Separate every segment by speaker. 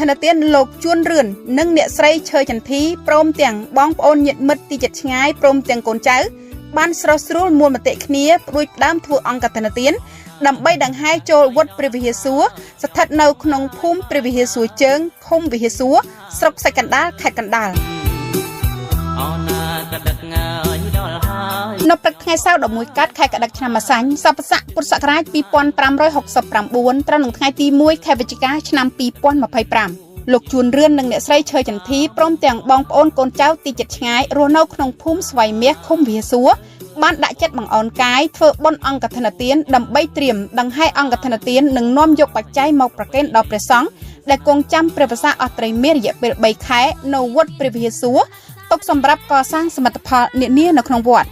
Speaker 1: ធនទានលោកជួនរឿននិងអ្នកស្រីឈើចន្ទធីព្រមទាំងបងប្អូនញាតិមិត្តទីជិតឆ្ងាយព្រមទាំងកូនចៅបានស្រស់ស្រួលមូលមតិគ្នាព្រួយផ្ដើមធ្វើអង្គធនទានដើម្បីដង្ហែចូលវត្តព្រះវិហារសួរស្ថិតនៅក្នុងភូមិព្រះវិហារសួរជើងឃុំវិហារសួរស្រុកសាច់កណ្ដាលខេត្តកណ្ដាលនៅព្រឹកថ្ងៃសៅរ៍11កើតខែកដិកឆ្នាំម្សាញ់សព្វស័កពុទ្ធសករាជ2569ត្រូវនឹងថ្ងៃទី1ខែវិច្ឆិកាឆ្នាំ2025លោកជួនរឿននិងអ្នកស្រីឈើចន្ទធីព្រមទាំងបងប្អូនកូនចៅទីជិតឆ្ងាយរស់នៅក្នុងភូមិស្វាយមាសឃុំវិហារសួរបានដាក់ចិត្តបង្អោនកាយធ្វើបុណ្យអង្គធនទានដើម្បីត្រៀមដង្ហែអង្គធនទាននិងនាំយកបច្ច័យមកប្រគេនដល់ព្រះសង្ឃដែលគង់ចាំព្រះវស្សាអស់ត្រីមានរយៈពេល3ខែនៅវត្តព្រះវិហារសួរទុកសម្រាប់កសាងសមិទ្ធផលនានានៅក្នុងវត្ត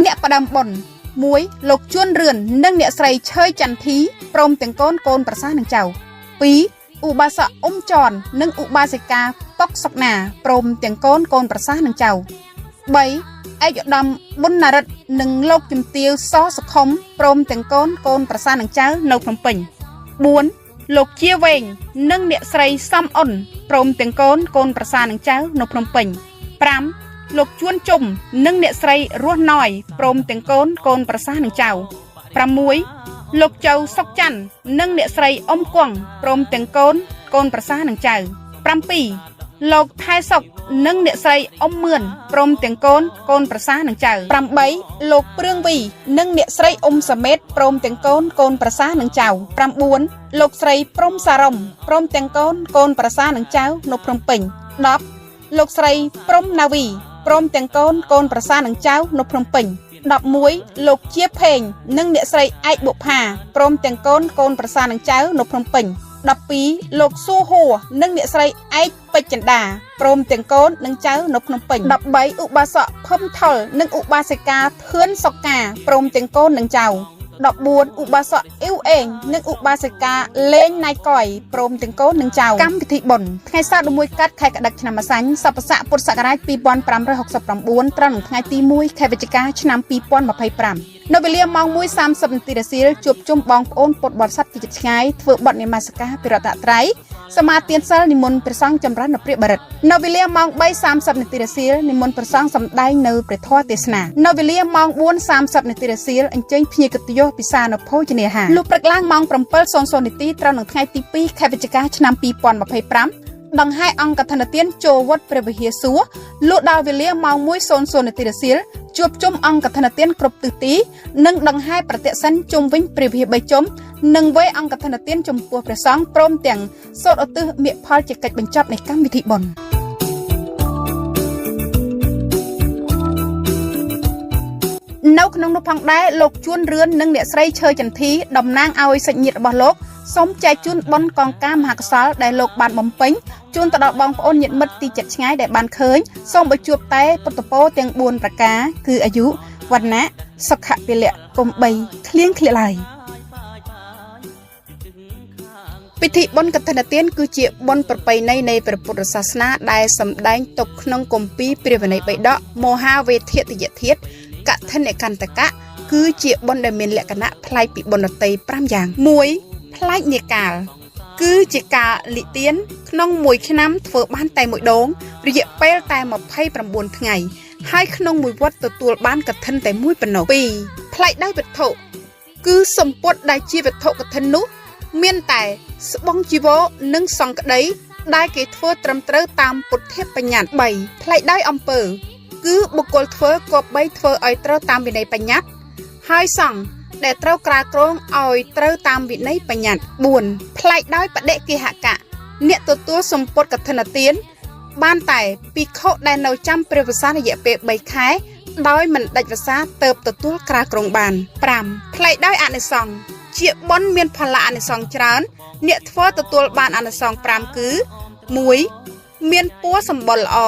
Speaker 1: អ្នកផ្ដើមបុណ្យ1លោកជួនរឿននិងអ្នកស្រីឈើចន្ទធីព្រមទាំងកូនប្រសានឹងចៅ2ឧបាសកអ៊ុំចននិងឧបាសិកាប៉ុកសុកណាព្រមទាំងកូនប្រសានឹងចៅ3ឯកឧត្តមប៊ុនណារិទ្ធនិងលោកជំទាវសសុខុមព្រមទាំងកូនប្រសានឹងចៅនៅភ្នំពេញ4លោកជាវែងនិងអ្នកស្រីសំអ៊ុនព្រមទាំងកូនប្រសានឹងចៅនៅភ្នំពេញ5លោកជួនជុំនិងអ្នកស្រីរស់ណយព្រមទាំងកូនប្រសានឹងចៅ6លោកចៅសុកច័ន្ទនិងអ្នកស្រីអ៊ំគង់ព្រមទាំងកូនប្រសានឹងចៅ7លោកថែសុកនិងអ្នកស្រីអ៊ំមឿនព្រមទាំងកូនប្រសានឹងចៅ8លោកព្រឿងវីនិងអ្នកស្រីអ៊ំសាមេតព្រមទាំងកូនប្រសានឹងចៅ9លោកស្រីព្រំសារ៉ុំព្រមទាំងកូនប្រសានឹងចៅនៅភ្នំពេញ10លោកស្រីព្រំណាវីព្រមទាំងកូនប្រសានឹងចៅនៅភ្នំពេញ11លោកជាភេងនិងអ្នកស្រីឯកបុប្ផាព្រមទាំងកូនប្រសានឹងចៅនៅភ្នំពេញ12លោកស៊ូហួរនិងអ្នកស្រីឯកពេជ្រចិន្តាព្រមទាំងកូននិងចៅនៅភ្នំពេញ13ឧបាសកភឹមថុលនិងឧបាសិកាធឿនសុកាព្រមទាំងកូននិងចៅ14ឧបាសកអ៊ីវអេងនិងឧបាសិកាលេងណៃកយព្រមទាំងកូននិងចៅកម្មវិធីបុណ្យថ្ងៃសៅរ៍11កើតខែកដិកឆ្នាំម្សាញ់សព្វស័កពុទ្ធសករាជ2569ត្រូវនឹងថ្ងៃទី1ខែវិច្ឆិកាឆ្នាំ2025នៅវេលាម៉ោង 1:30 នាទីរសៀលជួបជុំបងប្អូនពុទ្ធបរិស័ទទីជិតឆ្ងាយធ្វើបទនមស្ការព្រះរតនត្រ័យសមាទានសិលនិមន្តព្រះសង្ឃចម្រើននៅព្រះបរិត្តនៅវេលាម៉ោង 3:30 នាទីរសៀលនិមន្តព្រះសង្ឃសម្ដែងនៅព្រះធម៌ទេសនានៅវេលាម៉ោង 4:30 នាទីរសៀលអញ្ជើញភ្ញៀវកិត្តិយសពិសានៅភោជនីយដ្ឋានលុះព្រឹកឡើងម៉ោង 7:00 នាទីត្រូវនឹងថ្ងៃទី2ខែវិច្ឆិកាឆ្នាំ2025ដង្ហែអង្គធនទានចូលវត្តព្រះវិហារសួរលុះដល់វេលាម៉ោង 1:00 នាទីរសៀលជួបជុំអង្គធនទានគ្រប់ទិសទីនិងដង្ហែប្រតិសិនជុំវិញព្រះវិហារ3ជុំនិងវេអង្គធនទានចំពោះព្រះសង្ឃព្រមទាំងសូត្រឧទ្ទិសមាឃផលជាកិច្ចបញ្ចប់នៃកម្មវិធីបុណ្យនៅក្នុងនោះផងដែរលោកជួនរឿននិងអ្នកស្រីឈើចន្ទធីតំណាងឲ្យសាច់ញាតិរបស់លោកសូមចែកជូនបុណ្យកងការមហាកុសលដែលលោកបានបំពេញជូនទៅដល់បងប្អូនញាតិមិត្តទីជិតឆ្ងាយដែលបានឃើញសូមឲ្យជួបតែពុទ្ធពរទាំង4ប្រការគឺអាយុវណ្ណៈសុខៈពលៈកុំបីឃ្លៀងឃ្លាឡើយពិធីបុណ្យកឋិនទានគឺជាបុណ្យប្រពៃណីនៃព្រះពុទ្ធសាសនាដែលសម្ដែងទុកក្នុងគម្ពីរព្រះវិន័យបិដកមហាវេធិយធាតុកឋិនកន្តកៈគឺជាបុណ្យដែលមានលក្ខណៈប្លែកពីបុណ្យដទៃ5យ៉ាង1ប្លែកនាកាលគឺជាការលិទានក្នុងមួយឆ្នាំធ្វើបានតែមួយដងរយៈពេលតែ29ថ្ងៃហើយក្នុងមួយវត្តទទួលបានកឋិនតែមួយប៉ុណ្ណោះ2ប្លែកដោយវត្ថុគឺសម្ពុតដែលជាវត្ថុកឋិននោះមានតែស្បង់ជីវរនិងសង្កដីដែលគេធ្វើត្រឹមត្រូវតាមពុទ្ធបញ្ញត្តិ3ប្លែកដោយអំពើគឺបុគ្គលធ្វើគប្បីធ្វើឲ្យត្រូវតាមវិន័យបញ្ញត្តិហើយសង្ឃដែលត្រូវក្រាក្រងឲ្យត្រូវតាមវិន័យបញ្ញត្តិ4ប្លែកដោយបដិគិហកៈអ្នកទទួលសម្ពុតកឋិនទានបានតែភិក្ខុដែលនៅចាំព្រះវស្សារយៈពេល3ខែដោយមិនដាច់វស្សាទៅទទួលក្រាក្រងបាន5ប្លែកដោយអានិសង្ឃជាបុណ្យមានផលៈអានិសង្ឃច្រើនអ្នកធ្វើទទួលបានអានិសង្ឃ5គឺ1មានពណ៌សម្បុរល្អ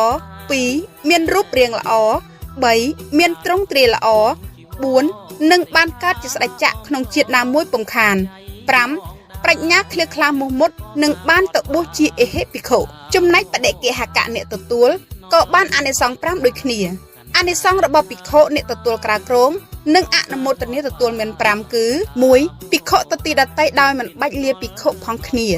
Speaker 1: 2មានរូបរាងល្អ3មានទ្រង់ទ្រាយល្អ4នឹងបានកើតជាស្ដេចចក្រក្នុងជាតិណាមួយពុំខាន5ប្រាជ្ញាឃ្លាខ្លះមុះមុតនឹងបានទៅបួសជាអេហិភិក្ខុចំណែកបដិគិហកៈអ្នកទទួលក៏បានអានិសង្ឃ5ដូចគ្នាអានិសង្ឃរបស់ភិក្ខុអ្នកទទួលក្រាក្រង និងអនុមោទនាទទួលមាន5គឺ1ភិក្ខុទៅទីដតីដោយមិនបាច់លាភិក្ខុផងគ្នា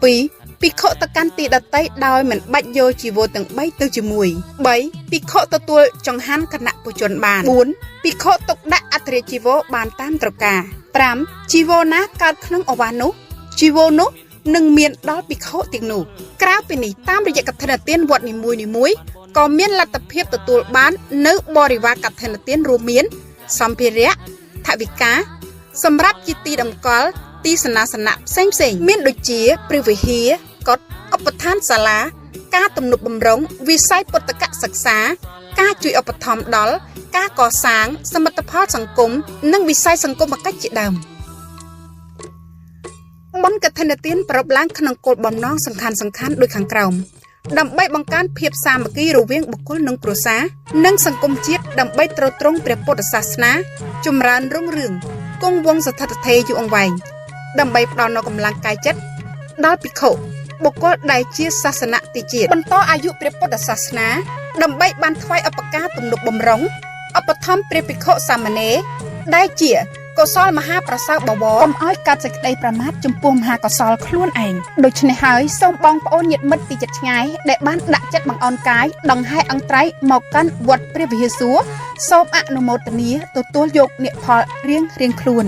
Speaker 1: 2ភិក្ខុទៅកាន់ទីដតីដោយមិនបាច់យកជីវរទាំង3ទៅជាមួយ3ភិក្ខុទទួលចង្ហាន់គណៈពុជនបាន4ភិក្ខុទុកដាក់អត្រេជីវរបានតាមត្រការ5ជីវរណាកើតក្នុងឱវាទនោះជីវរនោះនឹងមានដល់ភិក្ខុទាំងនោះក្រៅពីនេះតាមរយៈកឋិនទានវត្តនីមួយៗក៏មានលទ្ធភាពទទួលបាននៅបរិវារកឋិនទានរួមមានសម្ភារៈថវិកាសម្រាប់ជាទីតម្កល់ទីសនាសនៈផ្សេងៗមានដូចជាព្រះវិហារកុដិឧបដ្ឋានសាលាការទំនប់បំរុងវិស័យពុទ្ធកសិក្សាការជួយឧបត្ថម្ភដល់ការកសាងសមិទ្ធផលសង្គមនិងវិស័យសង្គមកិច្ចជាដើមបុណ្យកឋិនទានប្រពឡើងក្នុងគោលបំណងសំខាន់ដូចខាងក្រោមដើម្បីបង្កើនភាពសាមគ្គីរវាងបុគ្គលនិងគ្រួសារនិងសង្គមជាតិដើម្បីទ្រទ្រង់ព្រះពុទ្ធសាសនាចម្រើនរុងរឿងគង់វង្សស្ថិតស្ថេរយូរអង្វែងដើម្បីផ្ដល់នូវកម្លាំងកាយចិត្តដល់ភិក្ខុបុគ្គលដែលជាសាសនៈទីជាតិបន្តអាយុព្រះពុទ្ធសាសនាដើម្បីបានថ្វាយឧបការទំនុកបំរុងឧបត្ថម្ភព្រះភិក្ខុសាមណេរដែលជាកុសលមហាប្រសើរបវរកុំឲ្យកាត់សេចក្តីប្រមាថចំពោះមហាកុសលខ្លួនឯងដូច្នេះហើយសូមបងប្អូនញាតិមិត្តទីជិតឆ្ងាយដែលបានដាក់ចិត្តបង្អន់កាយដង្ហែអង្ត្រៃមកកាន់វត្តព្រះវិហារសួរសូមអនុមោទនាទទួលយកនិកផលរៀងខ្លួន